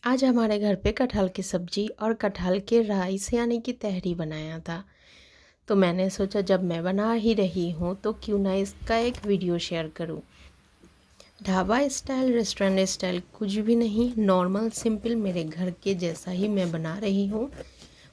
आज हमारे घर पे कटहल की सब्जी और कटहल के राइस यानी कि तहरी बनाया था। तो मैंने सोचा जब मैं बना ही रही हूँ तो क्यों ना इसका एक वीडियो शेयर करूँ। ढाबा स्टाइल, रेस्टोरेंट स्टाइल कुछ भी नहीं, नॉर्मल सिंपल मेरे घर के जैसा ही मैं बना रही हूँ।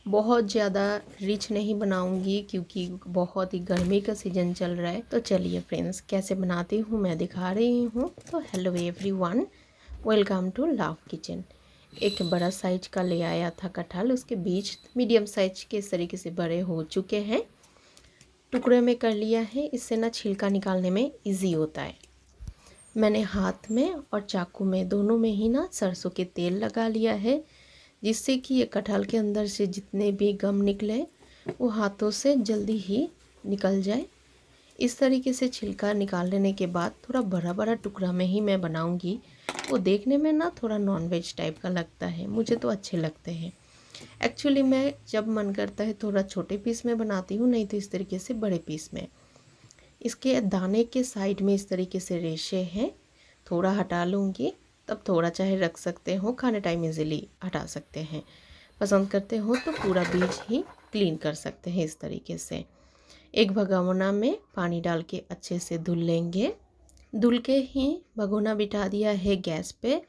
बहुत ज़्यादा रिच नहीं बनाऊँगी क्योंकि बहुत ही गर्मी का सीज़न चल रहा है। तो चलिए फ्रेंड्स, कैसे बनाती हूँ मैं दिखा रही हूँ। तो hello everyone, welcome to love kitchen. एक बड़ा साइज का ले आया था कटहल, उसके बीज मीडियम साइज के इस तरीके से बड़े हो चुके हैं, टुकड़े में कर लिया है। इससे ना छिलका निकालने में इजी होता है। मैंने हाथ में और चाकू में दोनों में ही ना सरसों के तेल लगा लिया है, जिससे कि ये कटहल के अंदर से जितने भी गम निकले वो हाथों से जल्दी ही निकल जाए। इस तरीके से छिलका निकाल लेने के बाद थोड़ा बड़ा बड़ा टुकड़ा में ही मैं बनाऊंगी। वो देखने में ना थोड़ा नॉनवेज टाइप का लगता है, मुझे तो अच्छे लगते हैं। एक्चुअली मैं जब मन करता है थोड़ा छोटे पीस में बनाती हूँ, नहीं तो इस तरीके से बड़े पीस में। इसके दाने के साइड में इस तरीके से रेशे हैं, थोड़ा हटा लूँगी। तब थोड़ा चाहे रख सकते हो, खाने टाइम इजीली हटा सकते हैं। पसंद करते हो तो पूरा बीज ही क्लीन कर सकते हैं इस तरीके से। एक भगोना में पानी डाल के अच्छे से धुल लेंगे। धुल के ही भगोना बिठा दिया है गैस पे,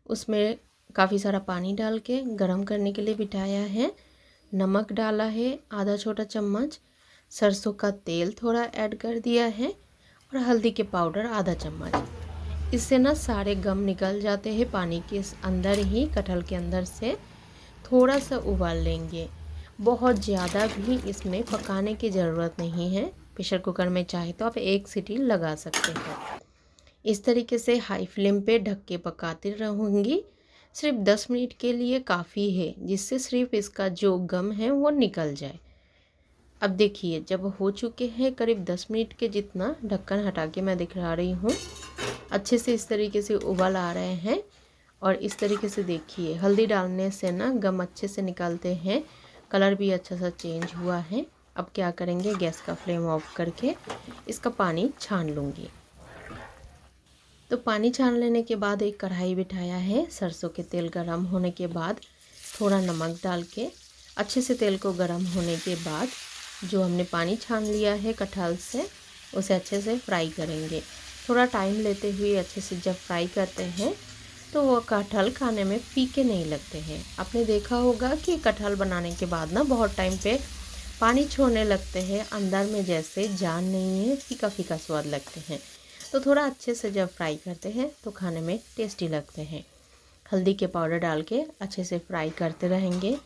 उसमें काफ़ी सारा पानी डाल के गरम करने के लिए बिठाया है। नमक डाला है आधा छोटा चम्मच, सरसों का तेल थोड़ा ऐड कर दिया है और हल्दी के पाउडर आधा चम्मच। इससे ना सारे गम निकल जाते हैं पानी के अंदर ही, कटहल के अंदर से। थोड़ा सा उबाल लेंगे, बहुत ज़्यादा भी इसमें पकाने की ज़रूरत नहीं है। प्रेशर कुकर में चाहे तो आप एक सीटी लगा सकते हैं। इस तरीके से हाई फ्लेम पे ढक के पकाती रहूँगी। सिर्फ 10 मिनट के लिए काफ़ी है, जिससे सिर्फ इसका जो गम है वो निकल जाए। अब देखिए जब हो चुके हैं करीब 10 मिनट के जितना, ढक्कन हटा के मैं दिखा रही हूँ। अच्छे से इस तरीके से उबाल आ रहे हैं और इस तरीके से देखिए हल्दी डालने से ना गम अच्छे से निकलते हैं। कलर भी अच्छा सा चेंज हुआ है। अब क्या करेंगे, गैस का फ्लेम ऑफ करके इसका पानी छान लूँगी। तो पानी छान लेने के बाद एक कढ़ाई बिठाया है। सरसों के तेल गरम होने के बाद थोड़ा नमक डाल के अच्छे से तेल को गरम होने के बाद जो हमने पानी छान लिया है कटहल से, उसे अच्छे से फ्राई करेंगे। थोड़ा टाइम लेते हुए अच्छे से जब फ्राई करते हैं तो वो कटहल खाने में फीके नहीं लगते हैं। आपने देखा होगा कि कटहल बनाने के बाद ना बहुत टाइम पे पानी छोड़ने लगते हैं, अंदर में जैसे जान नहीं है, फीका फीका स्वाद लगते हैं। तो थोड़ा अच्छे से जब फ्राई करते हैं तो खाने में टेस्टी लगते हैं। हल्दी के पाउडर डाल के अच्छे से फ्राई करते रहेंगे।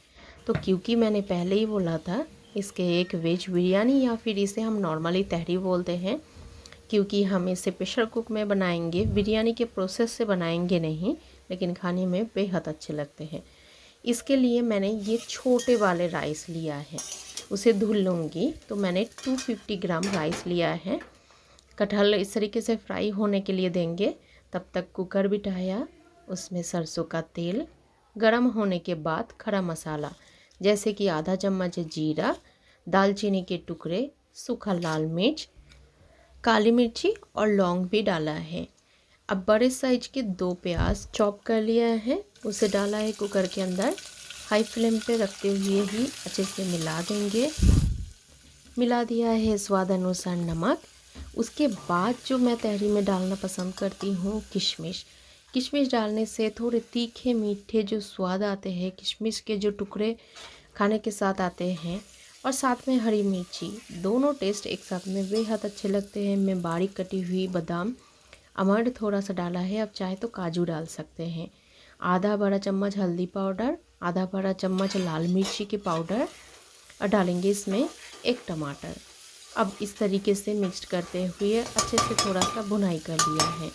तो क्योंकि मैंने पहले ही बोला था इसके एक वेज बिरयानी या फिर इसे हम नॉर्मली तहरी बोलते हैं, क्योंकि हम इसे प्रेशर कुक में बनाएंगे, बिरयानी के प्रोसेस से बनाएंगे नहीं, लेकिन खाने में बेहद अच्छे लगते हैं। इसके लिए मैंने ये छोटे वाले राइस लिया है, उसे धुल लूँगी। तो मैंने 250 ग्राम राइस लिया है। कटहल इस तरीके से फ्राई होने के लिए देंगे। तब तक कुकर बिठाया, उसमें सरसों का तेल गरम होने के बाद खड़ा मसाला जैसे कि आधा चम्मच जीरा, दालचीनी के टुकड़े, सूखा लाल मिर्च, काली मिर्ची और लौंग भी डाला है। अब बड़े साइज के 2 प्याज चॉप कर लिया है, उसे डाला है कुकर के अंदर। हाई फ्लेम पे रखते हुए ही अच्छे से मिला देंगे। मिला दिया है स्वाद अनुसार नमक। उसके बाद जो मैं तहरी में डालना पसंद करती हूँ किशमिश। किशमिश डालने से थोड़े तीखे मीठे जो स्वाद आते हैं, किशमिश के जो टुकड़े खाने के साथ आते हैं, और साथ में हरी मिर्ची, दोनों टेस्ट एक साथ में बेहद अच्छे लगते हैं। मैं बारीक कटी हुई बादाम, अमंड थोड़ा सा डाला है, आप चाहे तो काजू डाल सकते हैं। आधा बड़ा चम्मच हल्दी पाउडर, आधा बड़ा चम्मच लाल मिर्ची के पाउडर, और डालेंगे इसमें एक टमाटर। अब इस तरीके से मिक्स करते हुए अच्छे से थोड़ा सा भुनाई कर लिया है।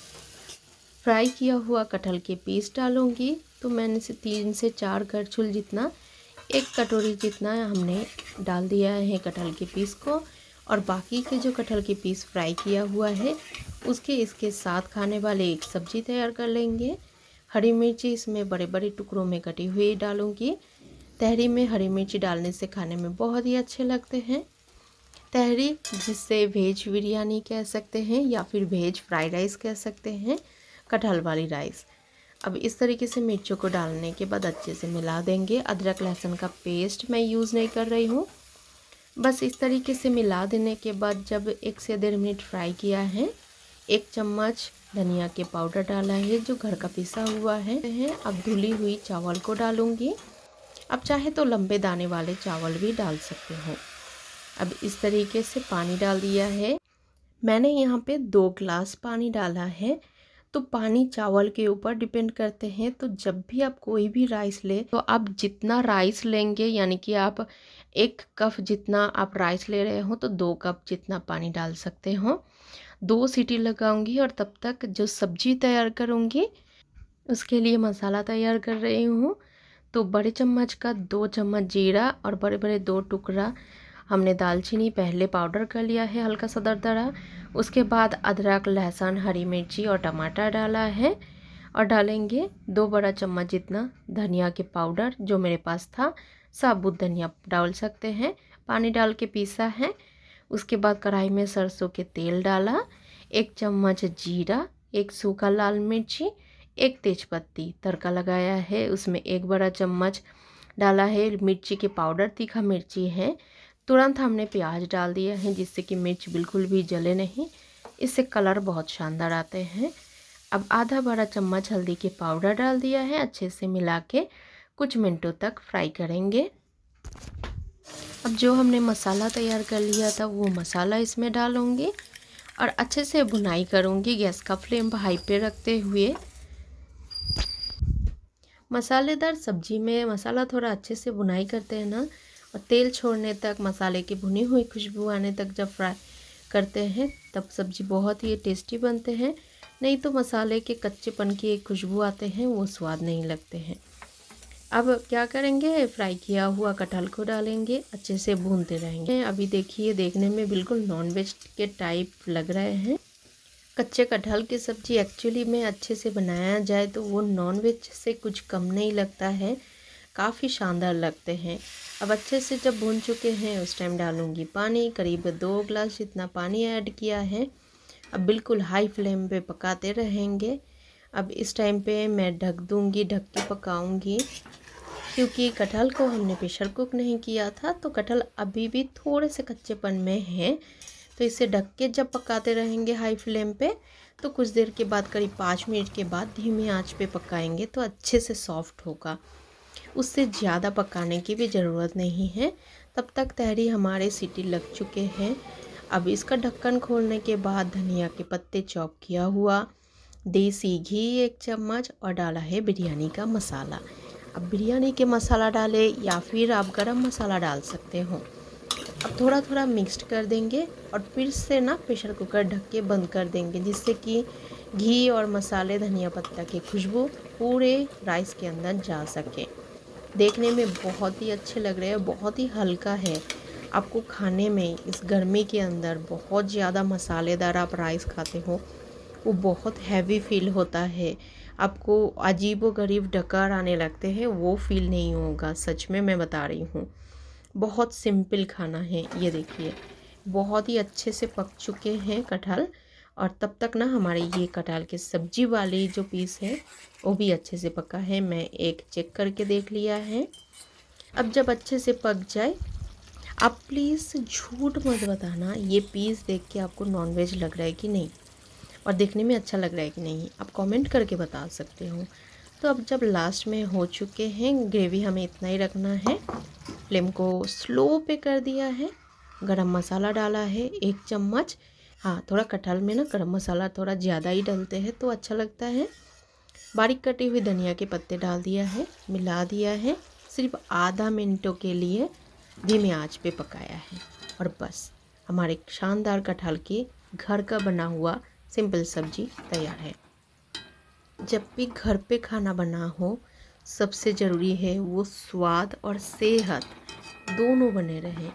फ्राई किया हुआ कटहल के पीस डालूंगी। तो मैंने से 3 से 4 करछुल जितना, 1 कटोरी जितना हमने डाल दिया है कटहल के पीस को। और बाकी के जो कटहल के पीस फ्राई किया हुआ है उसके इसके साथ खाने वाले एक सब्जी तैयार कर लेंगे। हरी मिर्ची इसमें बड़े बड़े टुकड़ों में कटी हुई डालूंगी। तहरी में हरी मिर्ची डालने से खाने में बहुत ही अच्छे लगते हैं। तहरी जिसे वेज बिरयानी कह सकते हैं या फिर वेज फ्राइड राइस कह सकते हैं, कटहल वाली राइस। अब इस तरीके से मिर्चों को डालने के बाद अच्छे से मिला देंगे। अदरक लहसुन का पेस्ट मैं यूज़ नहीं कर रही हूँ। बस इस तरीके से मिला देने के बाद जब 1 से 1.5 मिनट फ्राई किया है, 1 चम्मच धनिया के पाउडर डाला है जो घर का पिसा हुआ है। अब धुली हुई चावल को डालूंगी। अब चाहे तो लंबे दाने वाले चावल भी डाल सकते हो। अब इस तरीके से पानी डाल दिया है। मैंने यहाँ पे 2 ग्लास पानी डाला है। तो पानी चावल के ऊपर डिपेंड करते हैं। तो जब भी आप कोई भी राइस ले तो आप जितना राइस लेंगे, यानी कि आप 1 कप जितना आप राइस ले रहे हो तो 2 कप जितना पानी डाल सकते हो। 2 सीटी लगाऊंगी और तब तक जो सब्जी तैयार करूंगी उसके लिए मसाला तैयार कर रही हूँ। तो बड़े चम्मच का 2 चम्मच जीरा और बड़े बड़े 2 टुकड़ा हमने दालचीनी पहले पाउडर कर लिया है, हल्का सा दरदरा। उसके बाद अदरक लहसुन हरी मिर्ची और टमाटर डाला है और डालेंगे 2 बड़ा चम्मच जितना धनिया के पाउडर जो मेरे पास था। साबुत धनिया डाल सकते हैं, पानी डाल के पीसा है। उसके बाद कढ़ाई में सरसों के तेल डाला, 1 चम्मच जीरा, 1 सूखा लाल मिर्ची, 1 तेजपत्ती तड़का लगाया है। उसमें 1 बड़ा चम्मच डाला है मिर्ची के पाउडर, तीखा मिर्ची है। तुरंत हमने प्याज डाल दिया है जिससे कि मिर्च बिल्कुल भी जले नहीं, इससे कलर बहुत शानदार आते हैं। अब आधा बड़ा चम्मच हल्दी के पाउडर डाल दिया है। अच्छे से मिला के कुछ मिनटों तक फ्राई करेंगे। अब जो हमने मसाला तैयार कर लिया था वो मसाला इसमें डालूंगी और अच्छे से भुनाई करूंगी गैस का फ्लेम हाई पे रखते हुए। मसालेदार सब्जी में मसाला थोड़ा अच्छे से भुनाई करते हैं ना, और तेल छोड़ने तक, मसाले की भुनी हुई खुशबू आने तक जब फ्राई करते हैं तब सब्जी बहुत ही टेस्टी बनते हैं। नहीं तो मसाले के कच्चेपन की एक खुशबू आते हैं, वो स्वाद नहीं लगते हैं। अब क्या करेंगे, फ्राई किया हुआ कटहल को डालेंगे, अच्छे से भूनते रहेंगे। अभी देखिए देखने में बिल्कुल नॉनवेज के टाइप लग रहे हैं। कच्चे कटहल की सब्ज़ी एक्चुअली में अच्छे से बनाया जाए तो वो नॉनवेज से कुछ कम नहीं लगता है, काफ़ी शानदार लगते हैं। अब अच्छे से जब भून चुके हैं उस टाइम डालूंगी पानी, करीब 2 ग्लास जितना पानी ऐड किया है। अब बिल्कुल हाई फ्लेम पे पकाते रहेंगे। अब इस टाइम पे मैं ढक दूंगी, ढक के पकाऊंगी, क्योंकि कटहल को हमने प्रेशर कुक नहीं किया था तो कटहल अभी भी थोड़े से कच्चेपन में है। तो इसे ढक के जब पकाते रहेंगे हाई फ्लेम पे तो कुछ देर के बाद, करीब 5 मिनट के बाद धीमी आंच पे पकाएंगे तो अच्छे से सॉफ्ट होगा। उससे ज़्यादा पकाने की भी ज़रूरत नहीं है। तब तक तहरी हमारे सीटी लग चुके हैं। अब इसका ढक्कन खोलने के बाद धनिया के पत्ते चॉप किया हुआ, देसी घी 1 चम्मच और डाला है बिरयानी का मसाला। अब बिरयानी के मसाला डालें या फिर आप गरम मसाला डाल सकते हो। अब थोड़ा थोड़ा मिक्स्ड कर देंगे और फिर से ना प्रेशर कुकर ढक के बंद कर देंगे, जिससे कि घी और मसाले धनिया पत्ता की खुशबू पूरे राइस के अंदर जा सके। देखने में बहुत ही अच्छे लग रहे हैं, बहुत ही हल्का है। आपको खाने में इस गर्मी के अंदर बहुत ज़्यादा मसालेदार आप राइस खाते हो वो बहुत हैवी फील होता है, आपको अजीबोगरीब डकार आने लगते हैं, वो फील नहीं होगा। सच में मैं बता रही हूँ, बहुत सिंपल खाना है। ये देखिए बहुत ही अच्छे से पक चुके हैं कटहल। और तब तक ना हमारे ये कटहल के सब्जी वाली जो पीस है वो भी अच्छे से पका है। मैं एक चेक करके देख लिया है। अब जब अच्छे से पक जाए, आप प्लीज़ झूठ मत बताना ये पीस देख के आपको नॉनवेज लग रहा है कि नहीं, और देखने में अच्छा लग रहा है कि नहीं, आप कमेंट करके बता सकते हो। तो अब जब लास्ट में हो चुके हैं, ग्रेवी हमें इतना ही रखना है। फ्लेम को स्लो पे कर दिया है। गरम मसाला डाला है 1 चम्मच। हाँ, थोड़ा कटहल में ना गरम मसाला थोड़ा ज़्यादा ही डालते हैं तो अच्छा लगता है। बारीक कटी हुई धनिया के पत्ते डाल दिया है, मिला दिया है। सिर्फ आधा मिनटों के लिए धीमे आंच पे पकाया है और बस हमारे शानदार कटहल के घर का बना हुआ सिंपल सब्जी तैयार है। जब भी घर पे खाना बना हो सबसे ज़रूरी है वो स्वाद और सेहत दोनों बने रहें।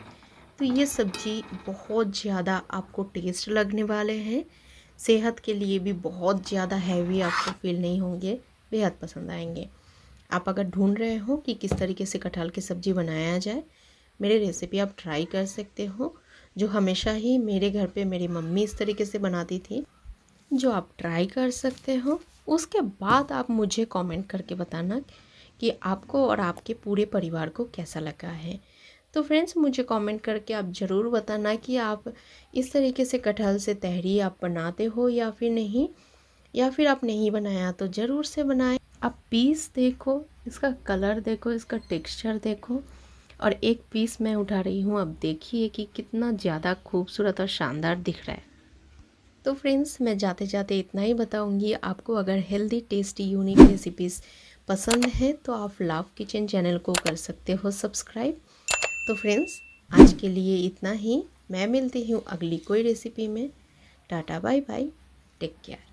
तो ये सब्ज़ी बहुत ज़्यादा आपको टेस्ट लगने वाले हैं, सेहत के लिए भी बहुत ज़्यादा हैवी आपको फील नहीं होंगे, बेहद पसंद आएंगे। आप अगर ढूंढ रहे हो कि किस तरीके से कटहल की सब्ज़ी बनाया जाए, मेरे रेसिपी आप ट्राई कर सकते हो, जो हमेशा ही मेरे घर पे मेरी मम्मी इस तरीके से बनाती थी, जो आप ट्राई कर सकते हो। उसके बाद आप मुझे कमेंट करके बताना कि आपको और आपके पूरे परिवार को कैसा लगा है। तो फ्रेंड्स, मुझे कमेंट करके आप ज़रूर बताना कि आप इस तरीके से कटहल से तहरी आप बनाते हो या फिर नहीं, या फिर आप नहीं बनाया तो ज़रूर से बनाएं। आप पीस देखो, इसका कलर देखो, इसका टेक्सचर देखो, और एक पीस मैं उठा रही हूँ। अब देखिए कि कितना ज़्यादा खूबसूरत और शानदार दिख रहा है। तो फ्रेंड्स, मैं जाते जाते इतना ही बताऊंगी। आपको अगर हेल्दी, टेस्टी, यूनिक रेसिपीज़ पसंद है तो आप लव किचन चैनल को कर सकते हो सब्सक्राइब। तो फ्रेंड्स, आज के लिए इतना ही। मैं मिलती हूँ अगली कोई रेसिपी में। Tata bye bye, take care.